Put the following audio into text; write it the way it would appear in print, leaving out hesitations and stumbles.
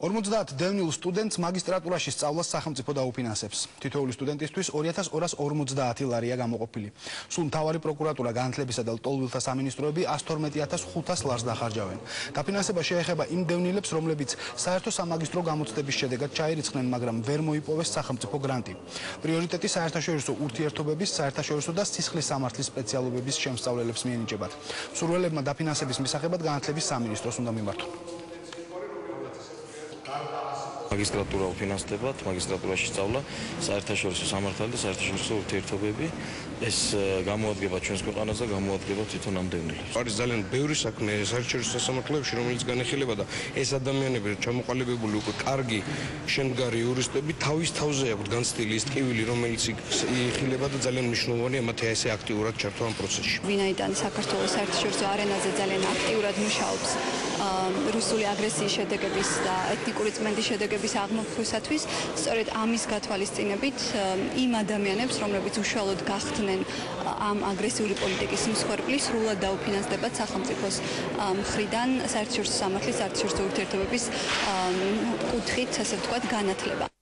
50 დევნილ სტუდენტს მაგისტრატურაში სწავლას სახელმწიფო დაუფინანსებს. თითოეული სტუდენტისთვის 2250 ლარია გამოყოფილი. სულ მთავარი პროკურატურა, განათლებისა და ლტოლვილთა სამინისტროები 112500 ლარს დახარჯავენ. დაფინანსება შეეხება იმ დევნილებს, რომლებიც საერთო სამაგისტრო გამოცდების შედეგად ჩაირიცხნენ, მაგრამ ვერ მოიპოვეს სახელმწიფო გრანტი. პრიორიტეტი საერთაშორისო ურთიერთობების, საერთაშორისო და სისხლის სამართლის სპეციალობების შემსწავლელებს მიენიჭებათ. მსურველებმა დაფინანსების მისაღებად განათლების სამინისტროს უნდა მიმართონ. მაგისტრატურა უფინანსდებათ, მაგისტრატურაში სწავლა, საერთაშორისო სამართალი და საერთაშორისო ურთიერთობები. ეს გამოადგება ჩვენს ქვეყანაზე, გამოადგება თვითონ ამ დევნილებს. არის ძალიან ბევრი საქმე საერთაშორისო სამართლებში, რომელიც განიხილება და ეს ადამიანები ჩამოყალიბებული უკვე კარგი შემდგარი იურისტები თავის თავზე აქვთ განცდილი ის ტკივილი, რომელიც იხილება და ძალიან მნიშვნელოვანია მათი ესე აქტიურად ჩართვა ამ პროცესში. ვინაიდან საქართველოს საერთაშორისო არენაზე ძალიან აქტიურად მუშაობს რუსული აგრესიის შედეგების და ეთნიკური წმენდის შედეგების აღმოფხვისათვის, სწორედ ამის გათვალისწინებით იმ ადამიანებს, რომლებიც უშუალოდ გახდნენ ამ აგრესიული პოლიტიკის მსხვერპლი, სრულად დაუფინანსდებათ სახელმწიფოს მხრიდან საერთაშორისო სამართლის, საერთაშორისო ურთიერთობების კუთხით, ასე ვთქვათ, განათლება.